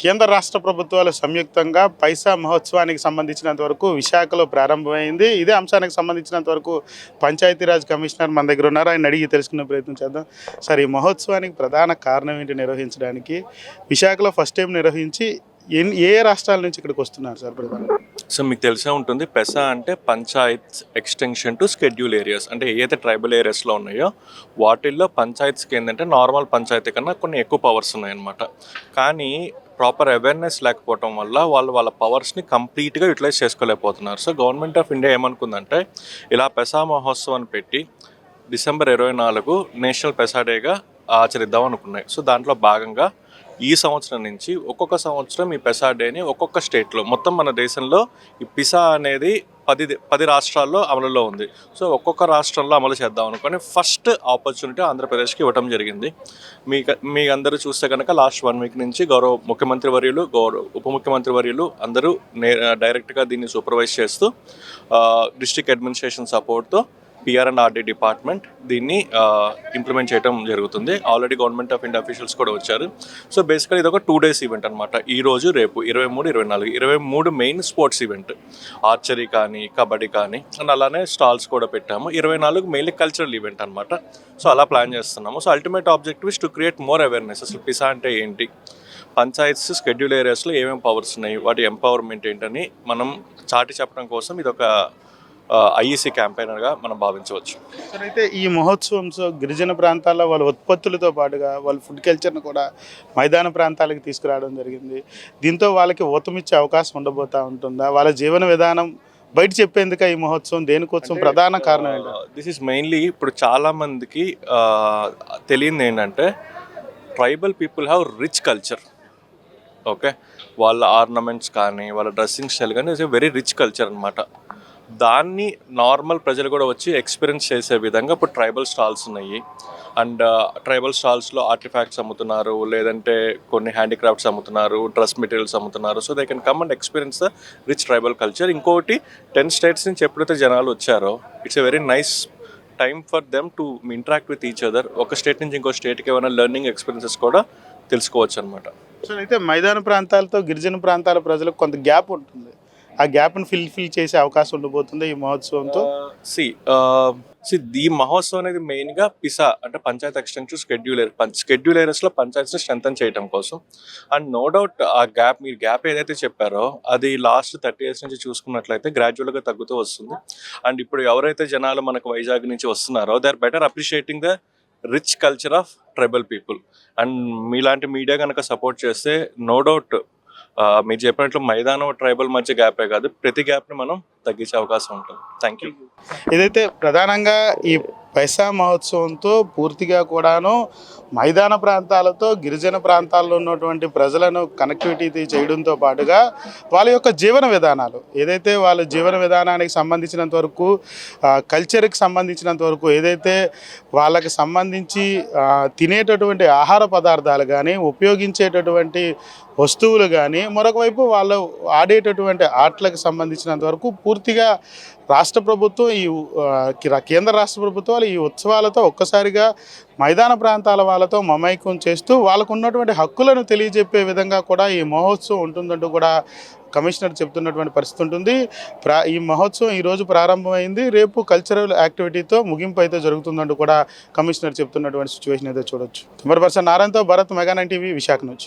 కేంద్ర రాష్ట్ర ప్రభుత్వాలు సంయుక్తంగా పైసా మహోత్సవానికి సంబంధించినంత వరకు విశాఖలో ప్రారంభమైంది. ఇదే అంశానికి సంబంధించినంత వరకు పంచాయతీరాజ్ కమిషనర్ మన దగ్గర ఉన్నారు. ఆయన అడిగి తెలుసుకునే ప్రయత్నం చేద్దాం. సార్, ఈ మహోత్సవానికి ప్రధాన కారణం ఏంటి నిర్వహించడానికి? విశాఖలో ఫస్ట్ టైం నిర్వహించి ఏ రాష్ట్రాల నుంచి ఇక్కడికి వస్తున్నారు సార్ ప్రధానంగా? సో మీకు తెలిసే ఉంటుంది, పెసా అంటే Panchayat extension to schedule areas. అంటే ఏదైతే ట్రైబల్ ఏరియాస్లో ఉన్నాయో వాటిల్లో పంచాయత్స్కి ఏంటంటే నార్మల్ పంచాయతీ కన్నా కొన్ని ఎక్కువ పవర్స్ ఉన్నాయన్నమాట. కానీ ప్రాపర్ అవేర్నెస్ లేకపోవటం వల్ల వాళ్ళ పవర్స్ని కంప్లీట్గా యూటిలైజ్ చేసుకోలేకపోతున్నారు. సో గవర్నమెంట్ ఆఫ్ ఇండియా ఏమనుకుందంటే, ఇలా పెసా మహోత్సవాన్ని పెట్టి డిసెంబర్ 24 నేషనల్ పెసా డేగా ఆచరిద్దాం అనుకున్నాయి. సో దాంట్లో భాగంగా ఈ సంవత్సరం నుంచి ఒక్కొక్క సంవత్సరం ఈ పెసా డేని ఒక్కొక్క స్టేట్లో, మొత్తం మన దేశంలో ఈ పిసా అనేది 10 రాష్ట్రాల్లో అమలులో ఉంది. సో ఒక్కొక్క రాష్ట్రంలో అమలు చేద్దాం అనుకొని ఫస్ట్ ఆపర్చునిటీ ఆంధ్రప్రదేశ్కి ఇవ్వడం జరిగింది. మీ అందరూ చూస్తే కనుక లాస్ట్ 1 వీక్ నుంచి గౌరవ ముఖ్యమంత్రి వర్యులు, ఉప ముఖ్యమంత్రి వర్యులు అందరూ డైరెక్ట్గా దీన్ని సూపర్వైజ్ చేస్తూ డిస్ట్రిక్ట్ అడ్మినిస్ట్రేషన్ సపోర్ట్తో PR&RD డిపార్ట్మెంట్ దీన్ని ఇంప్లిమెంట్ చేయడం జరుగుతుంది. Already government of India officials కూడా వచ్చారు. సో బేసికలీ ఇది ఒక 2 days ఈవెంట్ అనమాట. ఈ రోజు రేపు 23, 24, 23 మెయిన్ స్పోర్ట్స్ ఈవెంట్, ఆర్చరీ కానీ కబడ్డీ కానీ, అండ్ అలానే స్టాల్స్ కూడా పెట్టాము. 24 మెయిన్లీ కల్చరల్ ఈవెంట్ అనమాట. సో అలా ప్లాన్ చేస్తున్నాము. So ultimate objective is to create more awareness. అసలు పిసా అంటే ఏంటి, పంచాయత్స్ షెడ్యూల్ ఏరియాస్లో ఏమేమి పవర్స్ ఉన్నాయి, వాటి ఎంపవర్మెంట్ ఏంటని మనం చాటి చెప్పడం కోసం ఇది ఒక IEC క్యాంపెయినర్గా మనం భావించవచ్చు. సార్, అయితే ఈ మహోత్సవంతో గిరిజన ప్రాంతాల్లో వాళ్ళ ఉత్పత్తులతో పాటుగా వాళ్ళ ఫుడ్ కల్చర్ను కూడా మైదాన ప్రాంతాలకు తీసుకురావడం జరిగింది. దీంతో వాళ్ళకి ఊతమిచ్చే అవకాశం ఉండబోతూ ఉంటుందా? వాళ్ళ జీవన విధానం బయట చెప్పేందుకు ఈ మహోత్సవం దేనికోసం ప్రధాన కారణం ఏంటి? దిస్ ఈజ్ మెయిన్లీ ఇప్పుడు చాలామందికి తెలియంది ఏంటంటే, tribal people have rich culture. Okay, వాళ్ళ ఆర్నమెంట్స్ కానీ వాళ్ళ డ్రెస్సింగ్ స్టైల్ కానీ it's a very rich culture అనమాట. దాన్ని నార్మల్ ప్రజలు కూడా వచ్చి ఎక్స్పీరియన్స్ చేసే విధంగా ఇప్పుడు ట్రైబల్ స్టాల్స్ ఉన్నాయి. అండ్ ట్రైబల్ స్టాల్స్లో ఆర్టిఫాక్ట్స్ అమ్ముతున్నారు, లేదంటే కొన్ని హ్యాండీక్రాఫ్ట్స్ అమ్ముతున్నారు, డ్రెస్ మెటీరియల్స్ అమ్ముతున్నారు. So they can come and experience the rich tribal culture. ఇంకోటి 10 states నుంచి ఎప్పుడైతే జనాలు వచ్చారో, it's a very nice time for them to interact with each other. ఒక స్టేట్ నుంచి ఇంకో స్టేట్కి ఏమైనా లెర్నింగ్ ఎక్స్పీరియన్సెస్ కూడా తెలుసుకోవచ్చు అనమాట. సో అయితే మైదాన ప్రాంతాలతో గిరిజన ప్రాంతాల ప్రజలకు కొంత గ్యాప్ ఉంటుంది. ఆ గ్యాప్ను ఫిల్ చేసే అవకాశం ఉండబోతుంది ఈ మహోత్సవంతో. ఈ మహోత్సవం అనేది మెయిన్గా పిసా అంటే పంచాయత్ ఎక్స్టెన్షన్ షెడ్యూల్ ఏరియాస్లో పంచాయత్స్ని స్ట్రెంథన్ చేయడం కోసం. అండ్ నో డౌట్ ఆ మీరు గ్యాప్ ఏదైతే చెప్పారో అది లాస్ట్ 30 years నుంచి చూసుకున్నట్లయితే గ్రాడ్యువల్గా తగ్గుతూ వస్తుంది. అండ్ ఇప్పుడు ఎవరైతే జనాలు మనకు వైజాగ్ నుంచి వస్తున్నారో they are better appreciating the rich culture of tribal people. And మీలాంటి మీడియా కనుక సపోర్ట్ చేస్తే నో డౌట్ మీరు చెప్పినట్లు మైదానం ట్రైబల్ మధ్య గ్యాపే కాదు, ప్రతి గ్యాప్ని మనం తగ్గించే అవకాశం ఉంటుంది. Thank you. ఇదైతే ప్రధానంగా ఈ పైసా మహోత్సవంతో పూర్తిగా కూడాను మైదాన ప్రాంతాలతో గిరిజన ప్రాంతాల్లో ఉన్నటువంటి ప్రజలను కనెక్టివిటీ చేయడంతో పాటుగా వాళ్ళ యొక్క జీవన విధానాలు ఏదైతే వాళ్ళ జీవన విధానానికి సంబంధించినంత వరకు, కల్చర్కి సంబంధించినంత వరకు, ఏదైతే వాళ్ళకి సంబంధించి తినేటటువంటి ఆహార పదార్థాలు కానీ, ఉపయోగించేటటువంటి వస్తువులు కానీ, మరొక వైపు వాళ్ళు ఆడేటటువంటి ఆటలకు సంబంధించినంత వరకు పూర్తిగా రాష్ట్ర ప్రభుత్వం కేంద్ర రాష్ట్ర ప్రభుత్వాలు ఈ ఉత్సవాలతో ఒక్కసారిగా మైదాన ప్రాంతాల వాళ్ళతో మమైకం చేస్తూ వాళ్ళకు ఉన్నటువంటి హక్కులను తెలియజెప్పే విధంగా కూడా ఈ మహోత్సవం ఉంటుందంటూ కూడా కమిషనర్ చెప్తున్నటువంటి పరిస్థితి ఉంటుంది. ఈ మహోత్సవం ఈరోజు ప్రారంభమైంది, రేపు కల్చరల్ యాక్టివిటీతో ముగింపు అయితే జరుగుతుందంటూ కూడా కమిషనర్ చెప్తున్నటువంటి సిచ్యువేషన్ అయితే చూడొచ్చు. కెమెరా పర్సన్ నారాయణతో భరత్, మెగా 9 TV, విశాఖ నుంచి.